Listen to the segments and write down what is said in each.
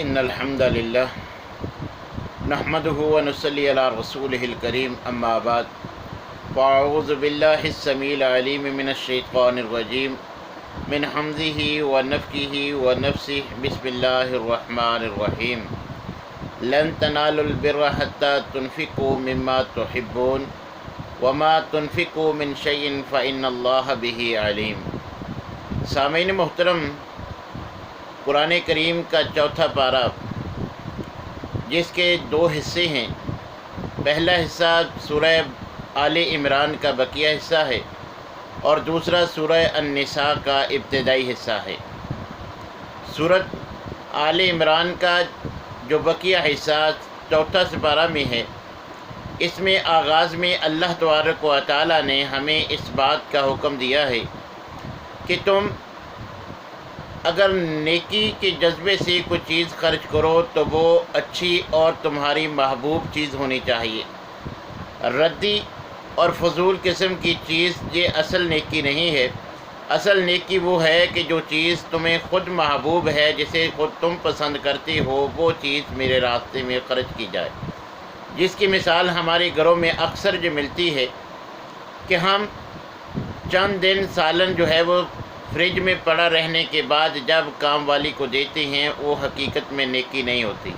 ان الحمد للہ نحمدہ ونصلی علی رسولہ الکریم اما بعد فاعوذ باللہ السمیع العلیم من الشیطان الرجیم من حمزہ ونفخہ ونفثہ بسم اللہ الرحمن الرحیم لن تنالوا البر حتى تنفقوا مما تحبون وما تنفقوا من شیء فإن اللہ بہ علیم۔ سامعین محترم، قرآن کریم کا چوتھا پارہ جس کے دو حصے ہیں، پہلا حصہ سورہ آل عمران کا بقیہ حصہ ہے اور دوسرا سورہ النساء کا ابتدائی حصہ ہے۔ سورۃ آل عمران کا جو بقیہ حصہ چوتھا سپارہ میں ہے، اس میں آغاز میں اللہ تبارک و تعالی نے ہمیں اس بات کا حکم دیا ہے کہ تم اگر نیکی کے جذبے سے کوئی چیز خرچ کرو تو وہ اچھی اور تمہاری محبوب چیز ہونی چاہیے۔ ردی اور فضول قسم کی چیز یہ اصل نیکی نہیں ہے۔ اصل نیکی وہ ہے کہ جو چیز تمہیں خود محبوب ہے، جسے خود تم پسند کرتے ہو، وہ چیز میرے راستے میں خرچ کی جائے، جس کی مثال ہمارے گھروں میں اکثر جو ملتی ہے کہ ہم چند دن سالن جو ہے وہ فریج میں پڑا رہنے کے بعد جب کام والی کو دیتے ہیں، وہ حقیقت میں نیکی نہیں ہوتی۔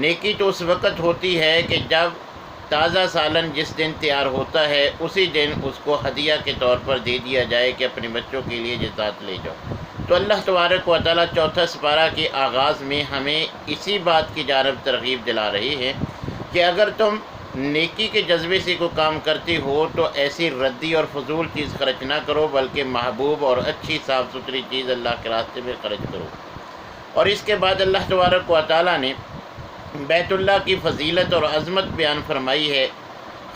نیکی تو اس وقت ہوتی ہے کہ جب تازہ سالن جس دن تیار ہوتا ہے اسی دن اس کو ہدیہ کے طور پر دے دیا جائے کہ اپنے بچوں کے لیے یہ ساتھ لے جاؤ۔ تو اللہ تبارک و تعالیٰ چوتھا سپارہ کے آغاز میں ہمیں اسی بات کی جانب ترغیب دلا رہی ہے کہ اگر تم نیکی کے جذبے سے کوئی کام کرتے ہو تو ایسی ردی اور فضول چیز خرچ نہ کرو، بلکہ محبوب اور اچھی صاف ستھری چیز اللہ کے راستے میں خرچ کرو۔ اور اس کے بعد اللہ تبارک و تعالیٰ نے بیت اللہ کی فضیلت اور عظمت بیان فرمائی ہے۔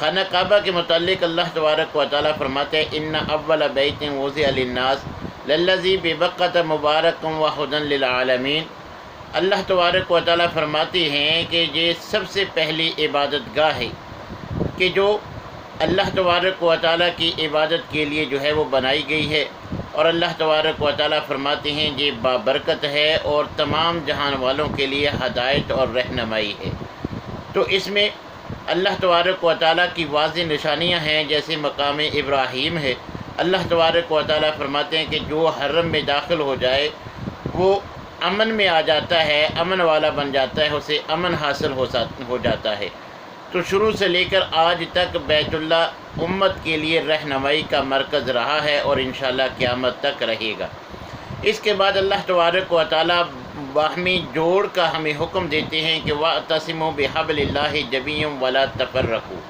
خانہ کعبہ کے متعلق اللہ تبارک و تعالیٰ فرماتے ہیں ان اول بیت وضع للناس للذی ببکۃ مبارک وہدی للعالمین۔ اللہ تبارک و تعالیٰ فرماتے ہیں کہ یہ سب سے پہلی عبادت گاہ ہے کہ جو اللہ تبارک و تعالیٰ کی عبادت کے لیے جو ہے وہ بنائی گئی ہے، اور اللہ تبارک و تعالیٰ فرماتے ہیں یہ بابرکت ہے اور تمام جہان والوں کے لیے ہدایت اور رہنمائی ہے۔ تو اس میں اللہ تبارک و تعالیٰ کی واضح نشانیاں ہیں، جیسے مقام ابراہیم ہے۔ اللہ تبارک و تعالیٰ فرماتے ہیں کہ جو حرم میں داخل ہو جائے وہ امن میں آ جاتا ہے، امن والا بن جاتا ہے، اسے امن حاصل ہو جاتا ہے۔ تو شروع سے لے کر آج تک بیت اللہ امت کے لیے رہنمائی کا مرکز رہا ہے اور انشاءاللہ قیامت تک رہے گا۔ اس کے بعد اللہ تبارک و تعالیٰ باہمی جوڑ کا ہمیں حکم دیتے ہیں کہ وَاعْتَصِمُوا بِحَبْلِ اللَّهِ جَمِيعًا وَلَا تَفَرَّقُوا،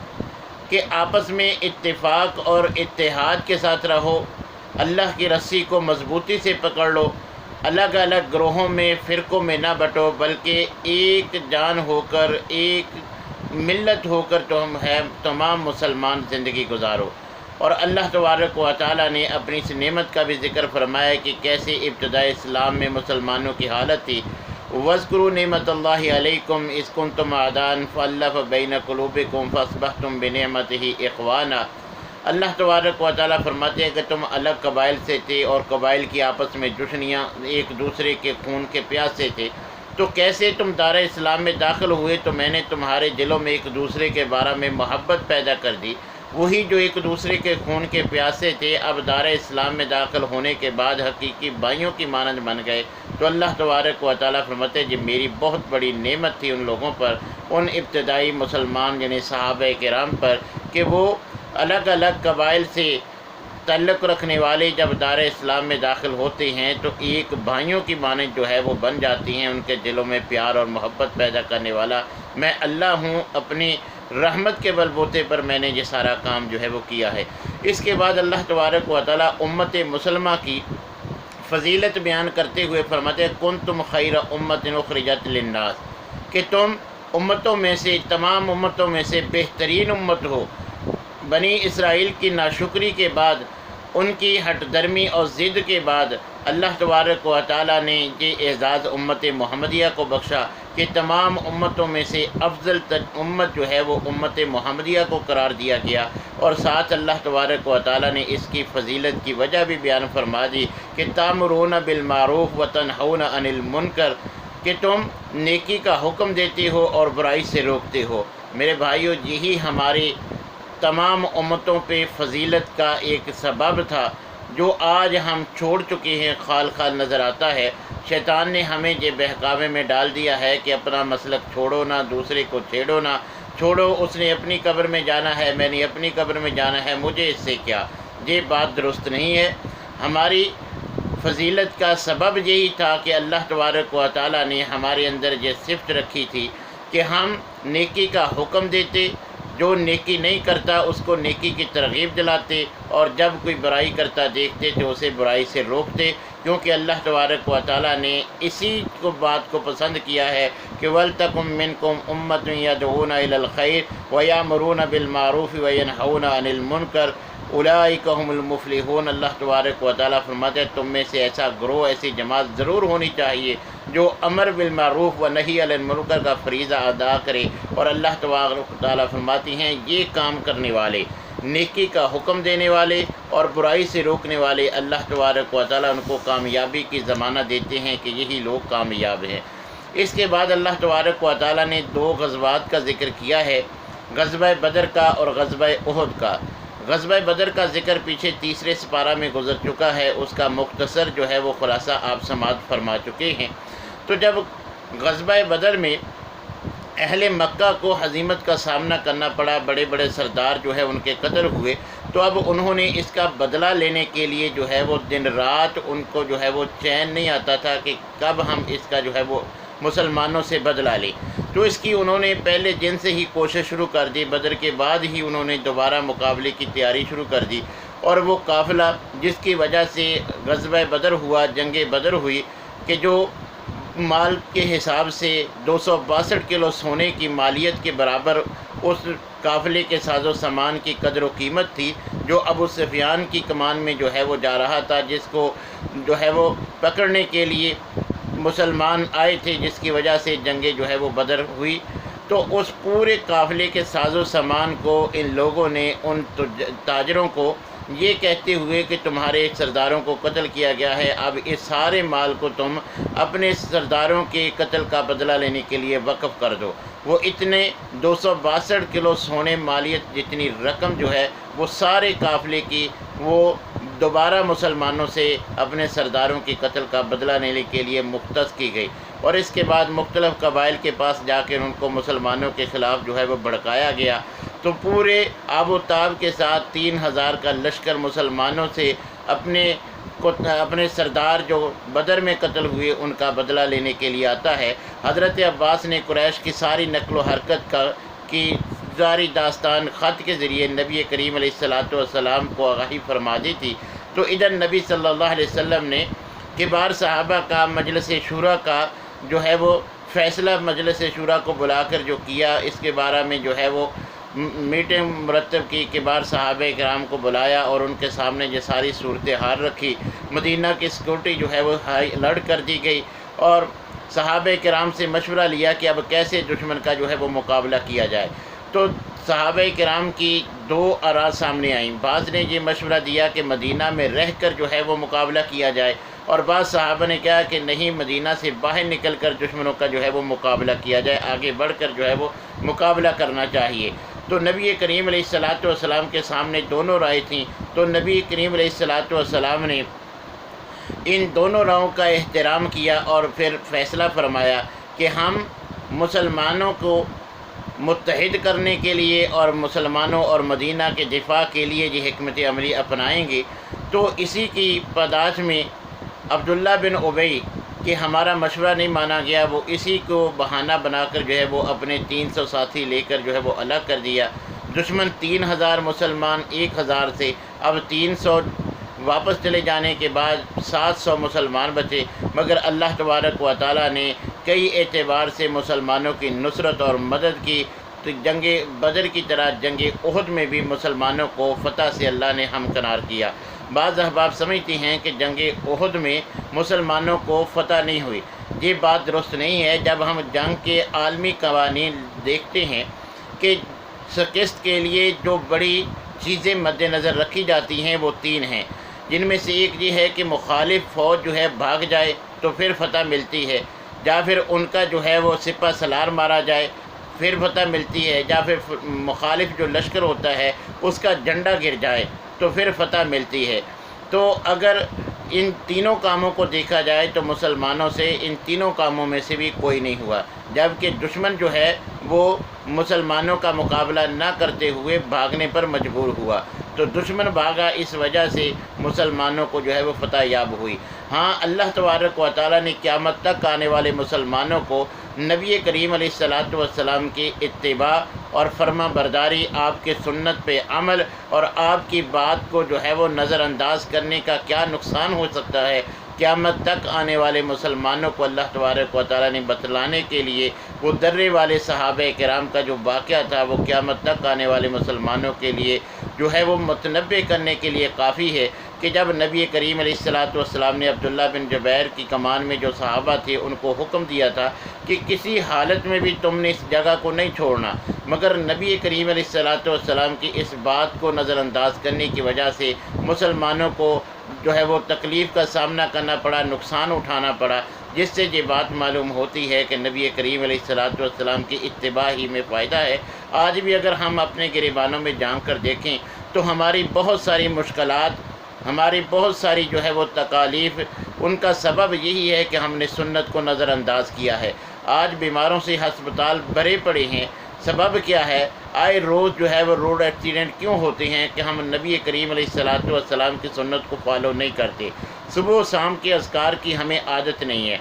کہ آپس میں اتفاق اور اتحاد کے ساتھ رہو، اللہ کی رسی کو مضبوطی سے پکڑ لو، الگ الگ گروہوں میں فرقوں میں نہ بٹو، بلکہ ایک جان ہو کر، ایک ملت ہو کر تمام مسلمان زندگی گزارو۔ اور اللہ تبارک و تعالیٰ نے اپنی اس نعمت کا بھی ذکر فرمایا کہ کیسے ابتداء اسلام میں مسلمانوں کی حالت تھی۔ وَاذْكُرُوا نِعْمَتَ اللَّهِ عَلَيْكُمْ إِذْ كُنْتُمْ أَعْدَاءً فَأَلَّفَ بَيْنَ قُلُوبِكُمْ فَأَصْبَحْتُمْ بِنِعْمَتِهِ إِخْوَانًا۔ اللہ تبارک و تعالیٰ فرماتے ہیں کہ تم الگ قبائل سے تھے اور قبائل کی آپس میں دشمنیاں، ایک دوسرے کے خون کے پیاسے تھے، تو کیسے تم دار اسلام میں داخل ہوئے تو میں نے تمہارے دلوں میں ایک دوسرے کے بارے میں محبت پیدا کر دی۔ وہی جو ایک دوسرے کے خون کے پیاسے تھے اب دار اسلام میں داخل ہونے کے بعد حقیقی بھائیوں کی مانند بن گئے۔ تو اللہ تبارک و تعالیٰ فرماتے ہیں یہ میری بہت بڑی نعمت تھی ان لوگوں پر، ان ابتدائی مسلمان یعنی صحابہ کرام پر، کہ وہ الگ الگ قبائل سے تعلق رکھنے والے جب دار اسلام میں داخل ہوتے ہیں تو ایک بھائیوں کی مانند جو ہے وہ بن جاتی ہیں۔ ان کے دلوں میں پیار اور محبت پیدا کرنے والا میں اللہ ہوں، اپنی رحمت کے بل بوتے پر میں نے یہ سارا کام جو ہے وہ کیا ہے۔ اس کے بعد اللہ تبارک و تعالیٰ امت مسلمہ کی فضیلت بیان کرتے ہوئے فرماتے ہیں کنتم خیر امت اخرجت للناس، کہ تم امتوں میں سے، تمام امتوں میں سے بہترین امت ہو۔ بنی اسرائیل کی ناشکری کے بعد، ان کی ہٹ درمی اور ضد کے بعد اللہ تبارک و تعالیٰ نے یہ اعزاز امت محمدیہ کو بخشا کہ تمام امتوں میں سے افضل امت جو ہے وہ امت محمدیہ کو قرار دیا گیا، اور ساتھ اللہ تبارک و تعالیٰ نے اس کی فضیلت کی وجہ بھی بیان فرما دی کہ تامرون بالمعروف وتنہون عن المنکر، کہ تم نیکی کا حکم دیتے ہو اور برائی سے روکتے ہو۔ میرے بھائیو، یہی ہماری تمام امتوں پہ فضیلت کا ایک سبب تھا جو آج ہم چھوڑ چکے ہیں، خال خال نظر آتا ہے۔ شیطان نے ہمیں یہ بہکاوے میں ڈال دیا ہے کہ اپنا مسلک چھوڑو نہ، دوسرے کو چھیڑو نہ، چھوڑو اس نے اپنی قبر میں جانا ہے، میں نے اپنی قبر میں جانا ہے، مجھے اس سے کیا۔ یہ بات درست نہیں ہے۔ ہماری فضیلت کا سبب یہی تھا کہ اللہ تبارک و تعالیٰ نے ہمارے اندر یہ صفت رکھی تھی کہ ہم نیکی کا حکم دیتے، جو نیکی نہیں کرتا اس کو نیکی کی ترغیب دلاتے، اور جب کوئی برائی کرتا دیکھتے تو اسے برائی سے روکتے، کیونکہ اللہ تبارک و تعالیٰ نے اسی کو بات کو پسند کیا ہے کہ وَلْتَكُن مِّنكُمْ أُمَّةٌ يَدْعُونَ إِلَى الْخَيْرِ وَيَأْمُرُونَ بِالْمَعْرُوفِ وَيَنْهَوْنَ عَنِ الْمُنكَرِ اولئک هم المفلحون۔ اللہ تبارک و تعالیٰ فرماتے ہیں تم میں سے ایسا گروہ، ایسی جماعت ضرور ہونی چاہیے جو امر بالمعروف و نہی عن المنکر کا فریضہ ادا کرے، اور اللہ تبارک و تعالیٰ فرماتی ہیں یہ کام کرنے والے، نیکی کا حکم دینے والے اور برائی سے روکنے والے، اللہ تبارک و تعالیٰ ان کو کامیابی کی ضمانت دیتے ہیں کہ یہی لوگ کامیاب ہیں۔ اس کے بعد اللہ تبارک و تعالیٰ نے 2 غزوات کا ذکر کیا ہے، غزوہ بدر کا اور غزوہ احد کا۔ غزوہ بدر کا ذکر پیچھے 3 سپارہ میں گزر چکا ہے، اس کا مختصر جو ہے وہ خلاصہ آپ سماعت فرما چکے ہیں۔ تو جب غزوہ بدر میں اہل مکہ کو ہزیمت کا سامنا کرنا پڑا، بڑے بڑے سردار جو ہے ان کے قتل ہوئے، تو اب انہوں نے اس کا بدلہ لینے کے لیے جو ہے وہ دن رات ان کو جو ہے وہ چین نہیں آتا تھا کہ کب ہم اس کا جو ہے وہ مسلمانوں سے بدلہ لیں۔ تو اس کی انہوں نے پہلے دن سے ہی کوشش شروع کر دی، بدر کے بعد ہی انہوں نے دوبارہ مقابلے کی تیاری شروع کر دی، اور وہ قافلہ جس کی وجہ سے غزوہ بدر ہوا، جنگ بدر ہوئی، کہ جو مال کے حساب سے 262 کلو سونے کی مالیت کے برابر اس قافلے کے ساز و سامان کی قدر و قیمت تھی، جو ابو سفیان کی کمان میں جو ہے وہ جا رہا تھا، جس کو جو ہے وہ پکڑنے کے لیے مسلمان آئے تھے، جس کی وجہ سے جنگ جو ہے وہ بدر ہوئی۔ تو اس پورے قافلے کے ساز و سامان کو ان لوگوں نے ان تاجروں کو یہ کہتے ہوئے کہ تمہارے سرداروں کو قتل کیا گیا ہے، اب اس سارے مال کو تم اپنے سرداروں کے قتل کا بدلہ لینے کے لیے وقف کر دو۔ وہ اتنے 262 کلو سونے مالیت جتنی رقم جو ہے وہ سارے قافلے کی وہ دوبارہ مسلمانوں سے اپنے سرداروں کی قتل کا بدلہ لینے کے لیے مختص کی گئی، اور اس کے بعد مختلف قبائل کے پاس جا کے ان کو مسلمانوں کے خلاف جو ہے وہ بھڑکایا گیا۔ تو پورے آب و تاب کے ساتھ 3000 کا لشکر مسلمانوں سے اپنے سردار جو بدر میں قتل ہوئے ان کا بدلہ لینے کے لیے آتا ہے۔ حضرت عباس نے قریش کی ساری نقل و حرکت کی ساری داستان خط کے ذریعے نبی کریم علیہ السلام کو آگاہی فرما دی تھی۔ تو ادھر نبی صلی اللہ علیہ وسلم نے کبار صحابہ کا مجلس شورا کا جو ہے وہ فیصلہ مجلس شورا کو بلا کر جو کیا، اس کے بارے میں جو ہے وہ میٹنگ مرتب کی، کبار صحابہ کرام کو بلایا اور ان کے سامنے یہ ساری صورتحال رکھی۔ مدینہ کی سیکورٹی جو ہے وہ ہائی الرٹ کر دی گئی، اور صحابہ کرام سے مشورہ لیا کہ اب کیسے دشمن کا جو ہے وہ مقابلہ کیا جائے۔ تو صحابہ کرام کی 2 آراء سامنے آئیں۔ بعض نے یہ مشورہ دیا کہ مدینہ میں رہ کر جو ہے وہ مقابلہ کیا جائے، اور بعض صحابہ نے کہا کہ نہیں، مدینہ سے باہر نکل کر دشمنوں کا جو ہے وہ مقابلہ کیا جائے، آگے بڑھ کر جو ہے وہ مقابلہ کرنا چاہیے۔ تو نبی کریم علیہ السلام کے سامنے دونوں رائے تھیں، تو نبی کریم علیہ السلام نے ان دونوں رائوں کا احترام کیا اور پھر فیصلہ فرمایا کہ ہم مسلمانوں کو متحد کرنے کے لیے اور مسلمانوں اور مدینہ کے دفاع کے لیے یہ حکمت عملی اپنائیں گے۔ تو اسی کی پاداش میں عبداللہ بن ابی کہ ہمارا مشورہ نہیں مانا گیا، وہ اسی کو بہانہ بنا کر جو ہے وہ اپنے 300 ساتھی لے کر جو ہے وہ الگ کر دیا۔ دشمن 3000 مسلمان 1000 سے، اب 300 واپس چلے جانے کے بعد 700 مسلمان بچے، مگر اللہ تبارک و تعالیٰ نے کئی اعتبار سے مسلمانوں کی نصرت اور مدد کی۔ تو جنگ بدر کی طرح جنگ احد میں بھی مسلمانوں کو فتح سے اللہ نے ہمکنار کیا۔ بعض احباب سمجھتے ہیں کہ جنگ احد میں مسلمانوں کو فتح نہیں ہوئی، یہ بات درست نہیں ہے۔ جب ہم جنگ کے عالمی قوانین دیکھتے ہیں کہ شکست کے لیے جو بڑی چیزیں مد نظر رکھی جاتی ہیں وہ 3 ہیں، جن میں سے ایک یہ ہے کہ مخالف فوج جو ہے بھاگ جائے تو پھر فتح ملتی ہے۔ یا پھر ان کا جو ہے وہ سپہ سالار مارا جائے پھر فتح ملتی ہے، یا پھر مخالف جو لشکر ہوتا ہے اس کا جھنڈا گر جائے تو پھر فتح ملتی ہے۔ تو اگر ان تینوں کاموں کو دیکھا جائے تو مسلمانوں سے ان تینوں کاموں میں سے بھی کوئی نہیں ہوا، جبکہ دشمن جو ہے وہ مسلمانوں کا مقابلہ نہ کرتے ہوئے بھاگنے پر مجبور ہوا، تو دشمن بھاگا، اس وجہ سے مسلمانوں کو جو ہے وہ فتح یاب ہوئی۔ ہاں، اللہ تبارک و تعالیٰ نے قیامت تک آنے والے مسلمانوں کو نبی کریم علیہ السلام کی اتباع اور فرما برداری، آپ کے سنت پہ عمل اور آپ کی بات کو جو ہے وہ نظر انداز کرنے کا کیا نقصان ہو سکتا ہے، قیامت تک آنے والے مسلمانوں کو اللہ تبارک و تعالیٰ نے بتلانے کے لیے وہ درے والے صحابہ کرام کا جو واقعہ تھا وہ قیامت تک آنے والے مسلمانوں کے لیے جو ہے وہ متنبع کرنے کے لیے کافی ہے کہ جب نبی کریم علیہ السلام نے عبداللہ بن جبیر کی کمان میں جو صحابہ تھے ان کو حکم دیا تھا کہ کسی حالت میں بھی تم نے اس جگہ کو نہیں چھوڑنا، مگر نبی کریم علیہ السلام کی اس بات کو نظر انداز کرنے کی وجہ سے مسلمانوں کو جو ہے وہ تکلیف کا سامنا کرنا پڑا، نقصان اٹھانا پڑا، جس سے یہ بات معلوم ہوتی ہے کہ نبی کریم علیہ السلام کی اتباع ہی میں فائدہ ہے۔ آج بھی اگر ہم اپنے گریبانوں میں جھانک کر دیکھیں تو ہماری بہت ساری مشکلات، ہماری بہت ساری جو ہے وہ تکالیف، ان کا سبب یہی ہے کہ ہم نے سنت کو نظر انداز کیا ہے۔ آج بیماروں سے ہسپتال بھرے پڑے ہیں، سبب کیا ہے؟ آئے روز جو ہے وہ روڈ ایکسیڈنٹ کیوں ہوتے ہیں کہ ہم نبی کریم علیہ السلام کی سنت کو فالو نہیں کرتے۔ صبح و شام کے اذکار کی ہمیں عادت نہیں ہے۔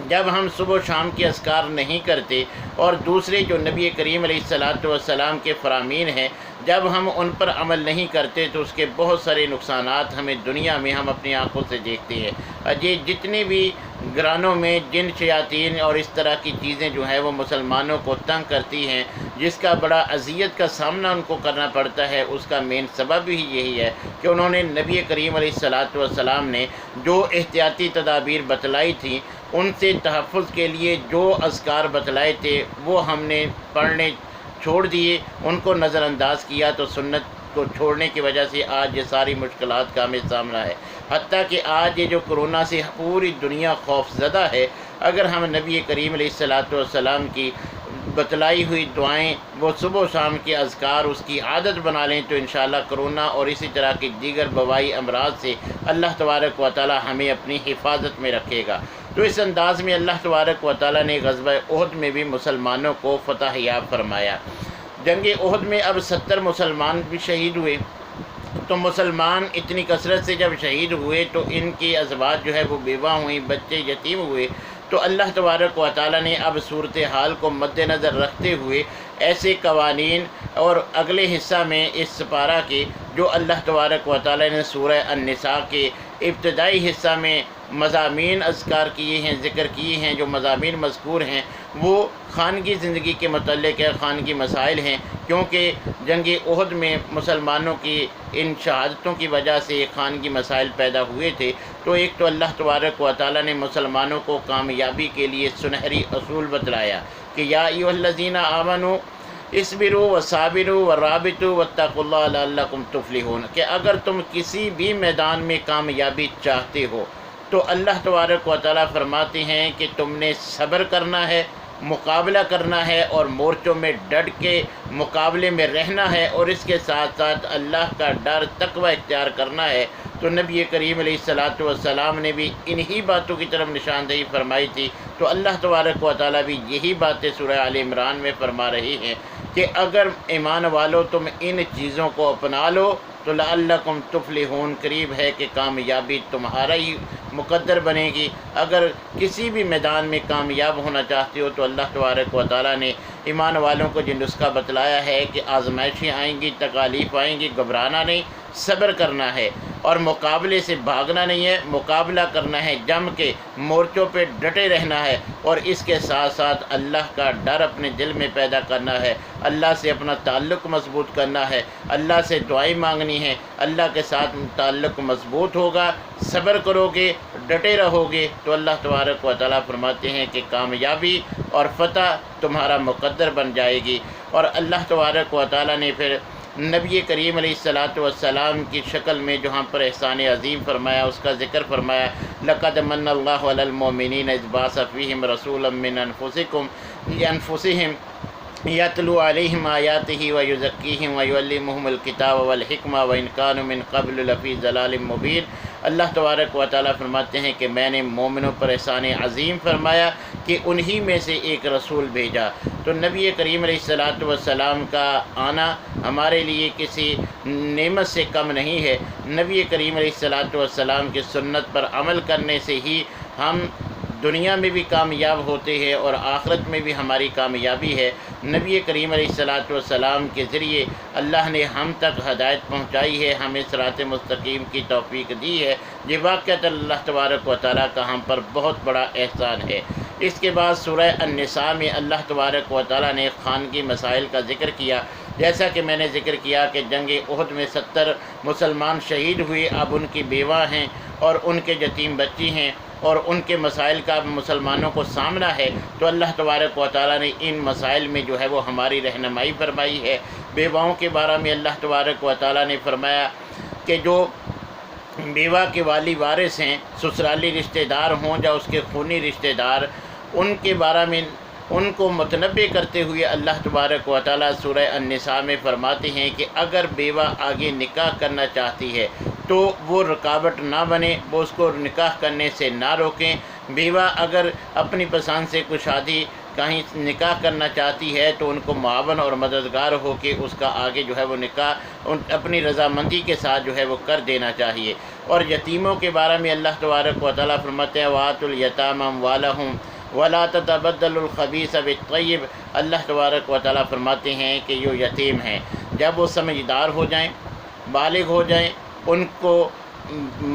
جب ہم صبح و شام کے اذکار نہیں کرتے اور دوسرے جو نبی کریم علیہ السلام کے فرامین ہیں جب ہم ان پر عمل نہیں کرتے تو اس کے بہت سارے نقصانات ہمیں دنیا میں ہم اپنی آنکھوں سے دیکھتے ہیں۔ یہ جتنے بھی گرانوں میں جن شیاطین اور اس طرح کی چیزیں جو ہیں وہ مسلمانوں کو تنگ کرتی ہیں، جس کا بڑا اذیت کا سامنا ان کو کرنا پڑتا ہے، اس کا مین سبب ہی یہی ہے کہ انہوں نے نبی کریم علیہ السلام نے جو احتیاطی تدابیر بتلائی تھیں، ان سے تحفظ کے لیے جو اذکار بتلائے تھے وہ ہم نے پڑھنے چھوڑ دیے، ان کو نظر انداز کیا، تو سنت کو چھوڑنے کی وجہ سے آج یہ ساری مشکلات کا ہمیں سامنا ہے۔ حتیٰ کہ آج یہ جو کرونا سے پوری دنیا خوف زدہ ہے، اگر ہم نبی کریم علیہ السلام کی بتلائی ہوئی دعائیں، وہ صبح و شام کے اذکار اس کی عادت بنا لیں تو انشاءاللہ کرونا اور اسی طرح کے دیگر وبائی امراض سے اللہ تبارک و تعالی ہمیں اپنی حفاظت میں رکھے گا۔ تو اس انداز میں اللہ تبارک و تعالی نے غزوہ احد میں بھی مسلمانوں کو فتح یاب فرمایا۔ جنگ احد میں اب 70 مسلمان بھی شہید ہوئے، تو مسلمان اتنی کثرت سے جب شہید ہوئے تو ان کی ازواج جو ہے وہ بیوہ ہوئیں، بچے یتیم ہوئے، تو اللہ تبارک و تعالی نے اب صورتحال کو مد نظر رکھتے ہوئے ایسے قوانین اور اگلے حصہ میں اس سپارہ کے جو اللہ تبارک و تعالی نے سورہ النساء کے ابتدائی حصہ میں مضامین اذکار کیے ہیں، ذکر کیے ہیں، جو مضامین مذکور ہیں وہ خانگی زندگی کے متعلق ہے، خانگی مسائل ہیں، کیونکہ جنگ احد میں مسلمانوں کی ان شہادتوں کی وجہ سے خانگی مسائل پیدا ہوئے تھے۔ تو ایک تو اللہ تبارک و تعالی نے مسلمانوں کو کامیابی کے لیے سنہری اصول بتلایا کہ یا ایھا الذین آمنوا اصبروا وصابروا ورابطوا واتقوا اللہ لعلکم تفلحون، کہ اگر تم کسی بھی میدان میں کامیابی چاہتے ہو تو اللہ تبارک و تعالیٰ فرماتے ہیں کہ تم نے صبر کرنا ہے، مقابلہ کرنا ہے اور مورچوں میں ڈٹ کے مقابلے میں رہنا ہے، اور اس کے ساتھ ساتھ اللہ کا ڈر تقوی اختیار کرنا ہے۔ تو نبی کریم علیہ السلام نے بھی انہی باتوں کی طرف نشاندہی فرمائی تھی، تو اللہ تبارک و تعالیٰ بھی یہی باتیں سورہ آل عمران میں فرما رہی ہیں کہ اگر ایمان والو تم ان چیزوں کو اپنا لو تو لعلکم تفلحون، قریب ہے کہ کامیابی تمہارا ہی مقدر بنے گی۔ اگر کسی بھی میدان میں کامیاب ہونا چاہتے ہو تو اللہ تبارک و تعالیٰ نے ایمان والوں کو جو نسخہ بتلایا ہے کہ آزمائشیں آئیں گی، تکالیف آئیں گی، گھبرانا نہیں، صبر کرنا ہے اور مقابلے سے بھاگنا نہیں ہے، مقابلہ کرنا ہے، جم کے مورچوں پہ ڈٹے رہنا ہے، اور اس کے ساتھ ساتھ اللہ کا ڈر اپنے دل میں پیدا کرنا ہے، اللہ سے اپنا تعلق مضبوط کرنا ہے، اللہ سے دعائیں مانگنی ہے۔ اللہ کے ساتھ تعلق مضبوط ہوگا، صبر کرو گے، ڈٹے رہو گے تو اللہ تبارک و تعالیٰ فرماتے ہیں کہ کامیابی اور فتح تمہارا مقدر بن جائے گی۔ اور اللہ تبارک و تعالیٰ نے پھر نبی کریم علیہ الصلوۃ والسلام کی شکل میں جو ہم پر احسان عظیم فرمایا، اس کا ذکر فرمایا، لقد من اللہ علی المؤمنین اذ بعث فیہم رسولا من انفسہم یتلو علیہم آیاتہ ویزکیہم ویعلمہم الکتاب والحکمہ وإن کانوا من قبل لفی ضلال مبین۔ اللہ تبارک و تعالیٰ فرماتے ہیں کہ میں نے مومنوں پر احسان عظیم فرمایا کہ انہی میں سے ایک رسول بھیجا۔ تو نبی کریم علیہ الصلوۃ والسلام کا آنا ہمارے لیے کسی نعمت سے کم نہیں ہے۔ نبی کریم علیہ الصلوۃ والسلام کی سنت پر عمل کرنے سے ہی ہم دنیا میں بھی کامیاب ہوتے ہیں اور آخرت میں بھی ہماری کامیابی ہے۔ نبی کریم علیہ الصلوۃ والسلام کے ذریعے اللہ نے ہم تک ہدایت پہنچائی ہے، ہمیں صراط مستقیم کی توفیق دی ہے۔ یہ واقعۃ اللہ تبارک و تعالیٰ کا ہم پر بہت بڑا احسان ہے۔ اس کے بعد سورہ النساء میں اللہ تبارک و تعالیٰ نے خانگی مسائل کا ذکر کیا۔ جیسا کہ میں نے ذکر کیا کہ جنگ احد میں 70 مسلمان شہید ہوئے، اب ان کی بیوہ ہیں اور ان کے یتیم بچی ہیں اور ان کے مسائل کا مسلمانوں کو سامنا ہے، تو اللہ تبارک و تعالیٰ نے ان مسائل میں جو ہے وہ ہماری رہنمائی فرمائی ہے۔ بیواؤں کے بارے میں اللہ تبارک و تعالیٰ نے فرمایا کہ جو بیوہ کے والی وارث ہیں، سسرالی رشتہ دار ہوں یا اس کے خونی رشتہ دار، ان کے بارے میں ان کو متنبع کرتے ہوئے اللہ تبارک و تعالیٰ سورہ النساء میں فرماتے ہیں کہ اگر بیوہ آگے نکاح کرنا چاہتی ہے تو وہ رکاوٹ نہ بنے، وہ اس کو نکاح کرنے سے نہ روکیں۔ بیوہ اگر اپنی پسند سے کوئی شادی کہیں نکاح کرنا چاہتی ہے تو ان کو معاون اور مددگار ہو کے اس کا آگے جو ہے وہ نکاح اپنی رضامندی کے ساتھ جو ہے وہ کر دینا چاہیے۔ اور یتیموں کے بارے میں اللہ تبارک و تعالیٰ فرماتے ہیں وَآتُوا الْيَتَامَ أَمْوَالَهُمْ وَلَا تَتَبَدَّلُوا الْخَبِيثَ بِالطَّيِّبِ۔ اللہ تبارک و تعالیٰ فرماتے ہیں کہ جو یتیم ہیں جب وہ سمجھدار ہو جائیں، بالغ ہو جائیں، ان کو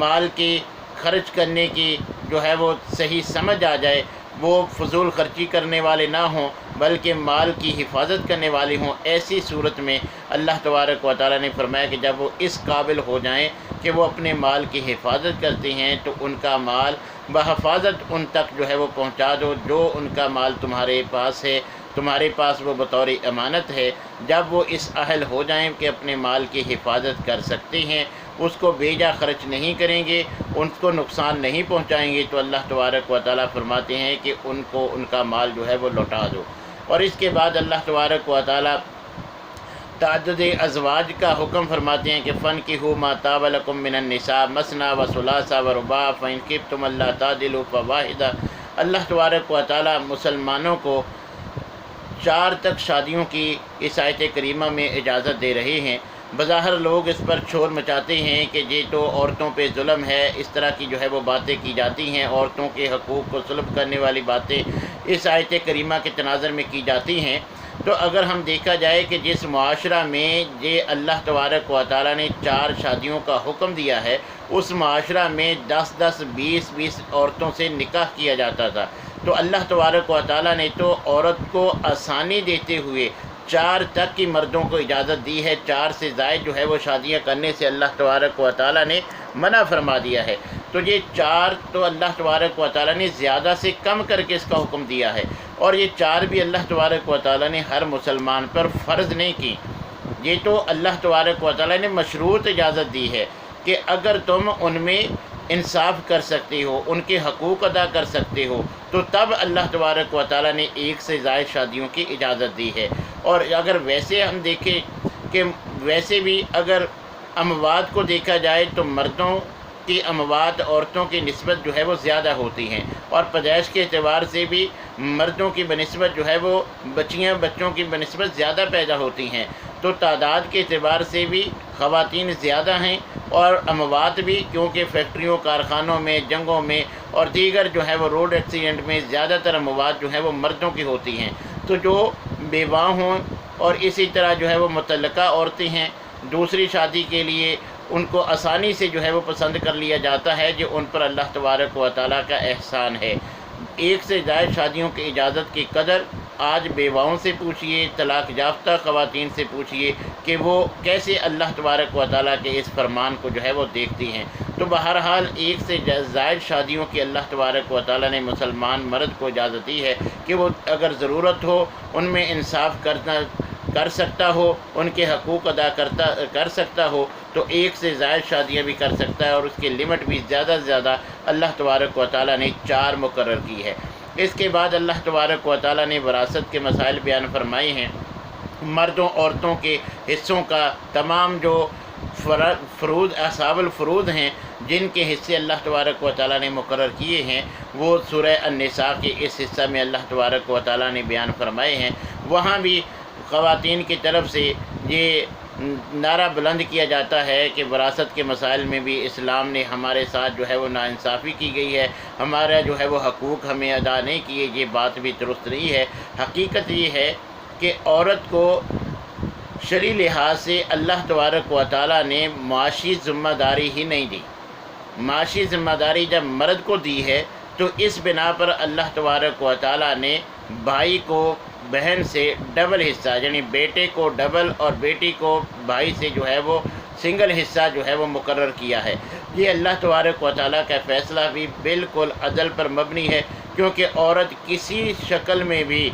مال کی خرچ کرنے کی جو ہے وہ صحیح سمجھ آ جائے، وہ فضول خرچی کرنے والے نہ ہوں بلکہ مال کی حفاظت کرنے والے ہوں، ایسی صورت میں اللہ تبارک و تعالیٰ نے فرمایا کہ جب وہ اس قابل ہو جائیں کہ وہ اپنے مال کی حفاظت کرتے ہیں تو ان کا مال بحفاظت ان تک جو ہے وہ پہنچا دو، جو ان کا مال تمہارے پاس ہے، تمہارے پاس وہ بطور امانت ہے۔ جب وہ اس اہل ہو جائیں کہ اپنے مال کی حفاظت کر سکتے ہیں، اس کو بیجا خرچ نہیں کریں گے، ان کو نقصان نہیں پہنچائیں گے، تو اللہ تبارک و تعالیٰ فرماتے ہیں کہ ان کو ان کا مال جو ہے وہ لوٹا دو۔ اور اس کے بعد اللہ تبارک و تعالیٰ تعدد ازواج کا حکم فرماتے ہیں کہ فَانكِحُوا مَا طَابَ لَكُم مِّنَ النِّسَاءِ مَثْنَىٰ وَثُلَاثَ وَرُبَاعَ فَإِن خِفْتُمْ أَلَّا تَعْدِلُوا فَوَاحِدَةً۔ اللہ تبارک و تعالیٰ مسلمانوں کو 4 تک شادیوں کی اس آیت کریمہ میں اجازت دے رہے ہیں۔ بظاہر لوگ اس پر شور مچاتے ہیں کہ یہ تو عورتوں پہ ظلم ہے، اس طرح کی جو ہے وہ باتیں کی جاتی ہیں، عورتوں کے حقوق کو سلب کرنے والی باتیں اس آیت کریمہ کے تناظر میں کی جاتی ہیں۔ تو اگر ہم دیکھا جائے کہ جس معاشرہ میں یہ اللہ تبارک و تعالیٰ نے 4 شادیوں کا حکم دیا ہے، اس معاشرہ میں 10 20 عورتوں سے نکاح کیا جاتا تھا، تو اللہ تبارک و تعالیٰ نے تو عورت کو آسانی دیتے ہوئے 4 تک کی مردوں کو اجازت دی ہے۔ 4 سے زائد جو ہے وہ شادیاں کرنے سے اللہ تبارک و تعالیٰ نے منع فرما دیا ہے۔ تو یہ 4 تو اللہ تبارک و تعالیٰ نے زیادہ سے کم کر کے اس کا حکم دیا ہے، اور یہ 4 بھی اللہ تبارک و تعالیٰ نے ہر مسلمان پر فرض نہیں کی، یہ تو اللہ تبارک و تعالیٰ نے مشروط اجازت دی ہے کہ اگر تم ان میں انصاف کر سکتے ہو، ان کے حقوق ادا کر سکتے ہو، تو تب اللہ تبارک و تعالیٰ نے 1 سے زائد شادیوں کی اجازت دی ہے۔ اور اگر ویسے ہم دیکھیں کہ ویسے بھی اگر اموات کو دیکھا جائے تو مردوں کی اموات عورتوں کی نسبت جو ہے وہ زیادہ ہوتی ہیں، اور پیدائش کے اعتبار سے بھی مردوں کی بنسبت جو ہے وہ بچوں کی بنسبت زیادہ پیدا ہوتی ہیں، تو تعداد کے اعتبار سے بھی خواتین زیادہ ہیں، اور اموات بھی، کیونکہ فیکٹریوں، کارخانوں میں، جنگوں میں اور دیگر جو ہے وہ روڈ ایکسیڈنٹ میں زیادہ تر اموات جو ہے وہ مردوں کی ہوتی ہیں۔ تو جو بیواہ ہوں اور اسی طرح جو ہے وہ متعلقہ عورتیں ہیں، دوسری شادی کے لیے ان کو آسانی سے جو ہے وہ پسند کر لیا جاتا ہے، جو ان پر اللہ تبارک و تعالیٰ کا احسان ہے۔ 1 سے زائد شادیوں کی اجازت کی قدر آج بیواؤں سے پوچھئے، طلاق یافتہ خواتین سے پوچھئے کہ وہ کیسے اللہ تبارک و تعالیٰ کے اس فرمان کو جو ہے وہ دیکھتی ہیں۔ تو بہرحال 1 سے زائد شادیوں کی اللہ تبارک و تعالیٰ نے مسلمان مرد کو اجازت دی ہے کہ وہ اگر ضرورت ہو ان میں انصاف کر سکتا ہو، ان کے حقوق ادا کر سکتا ہو تو ایک سے زائد شادیاں بھی کر سکتا ہے، اور اس کی لمٹ بھی زیادہ سے زیادہ اللہ تبارک و تعالیٰ نے 4 مقرر کی ہے۔ اس کے بعد اللہ تبارک و تعالیٰ نے وراثت کے مسائل بیان فرمائے ہیں۔ مردوں عورتوں کے حصوں کا تمام جو اصحاب الفروض ہیں، جن کے حصے اللہ تبارک و تعالیٰ نے مقرر کیے ہیں، وہ سورہ النساء کے اس حصہ میں اللہ تبارک و تعالیٰ نے بیان فرمائے ہیں۔ وہاں بھی خواتین کی طرف سے یہ نعرہ بلند کیا جاتا ہے کہ وراثت کے مسائل میں بھی اسلام نے ہمارے ساتھ جو ہے وہ ناانصافی کی گئی ہے، ہمارا جو ہے وہ حقوق ہمیں ادا نہیں کیے، یہ بات بھی درست نہیں ہے۔ حقیقت یہ ہے کہ عورت کو شرعی لحاظ سے اللہ تبارک و تعالیٰ نے معاشی ذمہ داری ہی نہیں دی۔ معاشی ذمہ داری جب مرد کو دی ہے تو اس بنا پر اللہ تبارک و تعالیٰ نے بھائی کو بہن سے ڈبل حصہ، یعنی بیٹے کو ڈبل اور بیٹی کو بھائی سے جو ہے وہ سنگل حصہ جو ہے وہ مقرر کیا ہے۔ یہ اللہ تبارک و تعالیٰ کا فیصلہ بھی بالکل عدل پر مبنی ہے، کیونکہ عورت کسی شکل میں بھی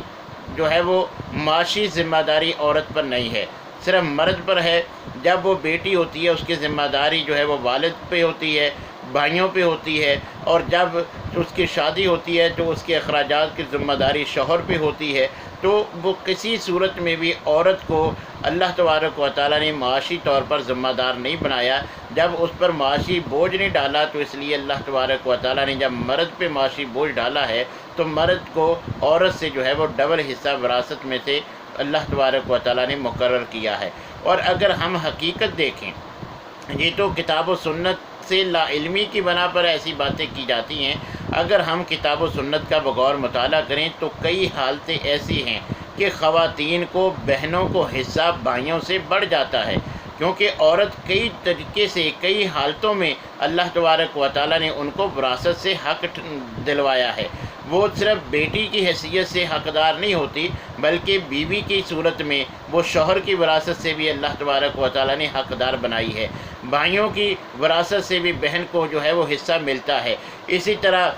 جو ہے وہ معاشی ذمہ داری عورت پر نہیں ہے، صرف مرد پر ہے۔ جب وہ بیٹی ہوتی ہے اس کی ذمہ داری جو ہے وہ والد پہ ہوتی ہے، بھائیوں پہ ہوتی ہے، اور جب اس کی شادی ہوتی ہے تو اس کے اخراجات کی ذمہ داری شوہر پہ ہوتی ہے۔ تو وہ کسی صورت میں بھی عورت کو اللہ تبارک و تعالیٰ نے معاشی طور پر ذمہ دار نہیں بنایا، جب اس پر معاشی بوجھ نہیں ڈالا، تو اس لیے اللہ تبارک و تعالیٰ نے جب مرد پہ معاشی بوجھ ڈالا ہے تو مرد کو عورت سے جو ہے وہ ڈبل حصہ وراثت میں سے اللہ تبارک و تعالیٰ نے مقرر کیا ہے۔ اور اگر ہم حقیقت دیکھیں، یہ تو کتاب و سنت سے لا علمی کی بنا پر ایسی باتیں کی جاتی ہیں۔ اگر ہم کتاب و سنت کا بغور مطالعہ کریں تو کئی حالتیں ایسی ہیں کہ خواتین کو بہنوں کو حصہ بھائیوں سے بڑھ جاتا ہے، کیونکہ عورت کئی طریقے سے کئی حالتوں میں اللہ تبارک و تعالیٰ نے ان کو وراثت سے حق دلوایا ہے۔ وہ صرف بیٹی کی حیثیت سے حقدار نہیں ہوتی، بلکہ بیوی کی صورت میں وہ شوہر کی وراثت سے بھی اللہ تبارک و تعالیٰ نے حقدار بنائی ہے۔ بھائیوں کی وراثت سے بھی بہن کو جو ہے وہ حصہ ملتا ہے۔ اسی طرح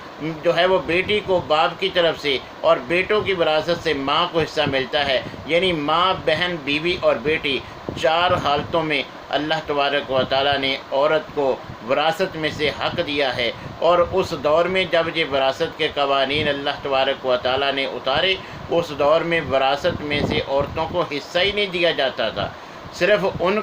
جو ہے وہ بیٹی کو باپ کی طرف سے اور بیٹوں کی وراثت سے ماں کو حصہ ملتا ہے، یعنی ماں، بہن، بیوی اور بیٹی 4 حالتوں میں اللہ تبارک و تعالیٰ نے عورت کو وراثت میں سے حق دیا ہے۔ اور اس دور میں جب یہ وراثت کے قوانین اللہ تبارک و تعالیٰ نے اتارے، اس دور میں وراثت میں سے عورتوں کو حصہ ہی نہیں دیا جاتا تھا۔ صرف ان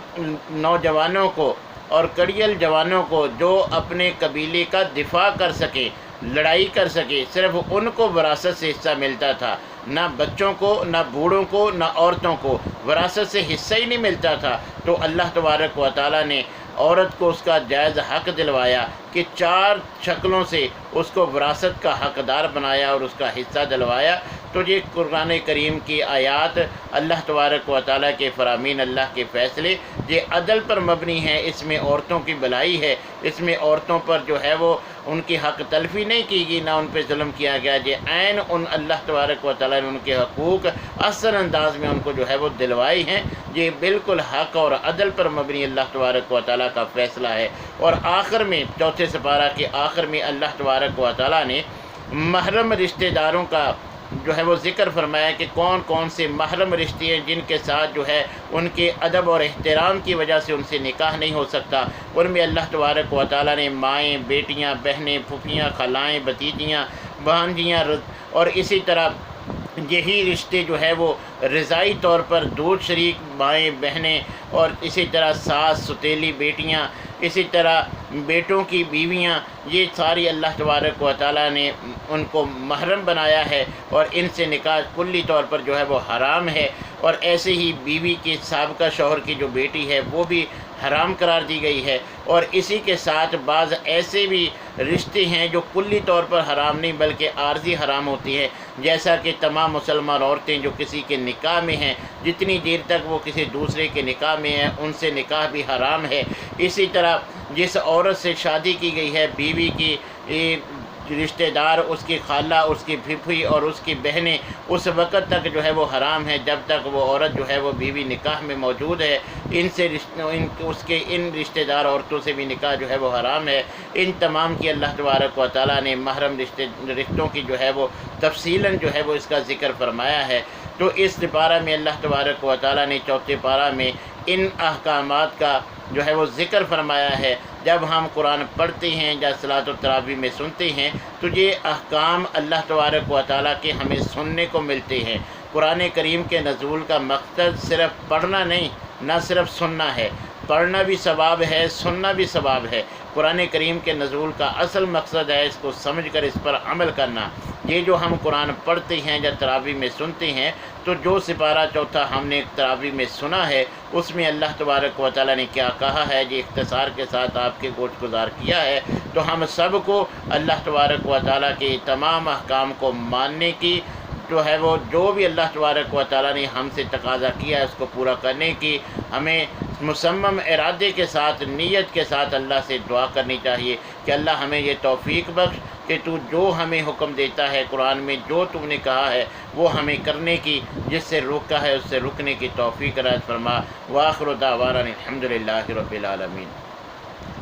نوجوانوں کو اور کڑیل جوانوں کو جو اپنے قبیلے کا دفاع کر سکیں، لڑائی کر سکیں، صرف ان کو وراثت سے حصہ ملتا تھا۔ نہ بچوں کو، نہ بوڑھوں کو، نہ عورتوں کو وراثت سے حصہ ہی نہیں ملتا تھا۔ تو اللہ تبارک و تعالیٰ نے عورت کو اس کا جائز حق دلوایا کہ 4 شکلوں سے اس کو وراثت کا حقدار بنایا اور اس کا حصہ دلوایا۔ تو یہ قرآن کریم کی آیات، اللہ تبارک و تعالیٰ کے فرامین، اللہ کے فیصلے، یہ عدل پر مبنی ہیں۔ اس میں عورتوں کی بھلائی ہے، اس میں عورتوں پر جو ہے وہ ان کی حق تلفی نہیں کی گئی، نہ ان پہ ظلم کیا گیا۔ یہ عین ان اللہ تبارک و تعالیٰ نے ان کے حقوق احسن انداز میں ان کو جو ہے وہ دلوائے ہیں۔ یہ بالکل حق اور عدل پر مبنی اللہ تبارک و تعالیٰ کا فیصلہ ہے۔ اور آخر میں 4 سپارہ کے آخر میں اللہ تبارک و تعالیٰ نے محرم رشتہ داروں کا جو ہے وہ ذکر فرمایا کہ کون کون سے محرم رشتے ہیں جن کے ساتھ جو ہے ان کے ادب اور احترام کی وجہ سے ان سے نکاح نہیں ہو سکتا۔ ان میں اللہ تبارک و تعالیٰ نے مائیں، بیٹیاں، بہنیں، پھوپھیاں، خالائیں، بھتیجیاں، بھانجیاں، اور اسی طرح یہی رشتے جو ہے وہ رضائی طور پر دودھ شریک مائیں، بہنیں، اور اسی طرح ساس، ستیلی بیٹیاں، اسی طرح بیٹوں کی بیویاں، یہ ساری اللہ تبارک و تعالیٰ نے ان کو محرم بنایا ہے، اور ان سے نکاح کلی طور پر جو ہے وہ حرام ہے۔ اور ایسے ہی بیوی کے سابقہ شوہر کی جو بیٹی ہے وہ بھی حرام قرار دی گئی ہے۔ اور اسی کے ساتھ بعض ایسے بھی رشتے ہیں جو کلی طور پر حرام نہیں بلکہ عارضی حرام ہوتی ہیں، جیسا کہ تمام مسلمان عورتیں جو کسی کے نکاح میں ہیں، جتنی دیر تک وہ کسی دوسرے کے نکاح میں ہیں ان سے نکاح بھی حرام ہے۔ اسی طرح جس عورت سے شادی کی گئی ہے، بیوی کی رشتہ دار، اس کی خالہ، اس کی پھپھی اور اس کی بہنیں اس وقت تک جو ہے وہ حرام ہے جب تک وہ عورت جو ہے وہ بیوی نکاح میں موجود ہے۔ ان سے ان رشتہ دار عورتوں سے بھی نکاح جو ہے وہ حرام ہے۔ ان تمام کی اللہ تبارک و تعالیٰ نے محرم رشتوں کی جو ہے وہ تفصیلاً جو ہے وہ اس کا ذکر فرمایا ہے۔ تو اس پارہ میں اللہ تبارک و تعالیٰ نے چوتھے پارہ میں ان احکامات کا جو ہے وہ ذکر فرمایا ہے۔ جب ہم قرآن پڑھتے ہیں یا صلاۃ التراویح میں سنتے ہیں تو یہ احکام اللہ تبارک و تعالیٰ کے ہمیں سننے کو ملتے ہیں۔ قرآن کریم کے نزول کا مقصد صرف پڑھنا نہیں، نہ صرف سننا ہے، پڑھنا بھی ثواب ہے، سننا بھی ثواب ہے۔ قرآن کریم کے نزول کا اصل مقصد ہے اس کو سمجھ کر اس پر عمل کرنا۔ یہ جو ہم قرآن پڑھتے ہیں یا تراویح میں سنتے ہیں تو جو سپارہ چوتھا ہم نے تراویح میں سنا ہے اس میں اللہ تبارک و تعالیٰ نے کیا کہا ہے، یہ اختصار کے ساتھ آپ کے گوش گزار کیا ہے۔ تو ہم سب کو اللہ تبارک و تعالیٰ کے تمام احکام کو ماننے کی جو ہے وہ جو بھی اللہ تبارک و تعالیٰ نے ہم سے تقاضا کیا ہے اس کو پورا کرنے کی ہمیں مصمم ارادے کے ساتھ، نیت کے ساتھ اللہ سے دعا کرنی چاہیے کہ اللہ ہمیں یہ توفیق بخش کہ تو جو ہمیں حکم دیتا ہے قرآن میں، جو تم نے کہا ہے وہ ہمیں کرنے کی، جس سے روکا ہے اس سے رکنے کی توفیق عطا فرما۔ وآخر دعوانا الحمدللہ رب العالمین۔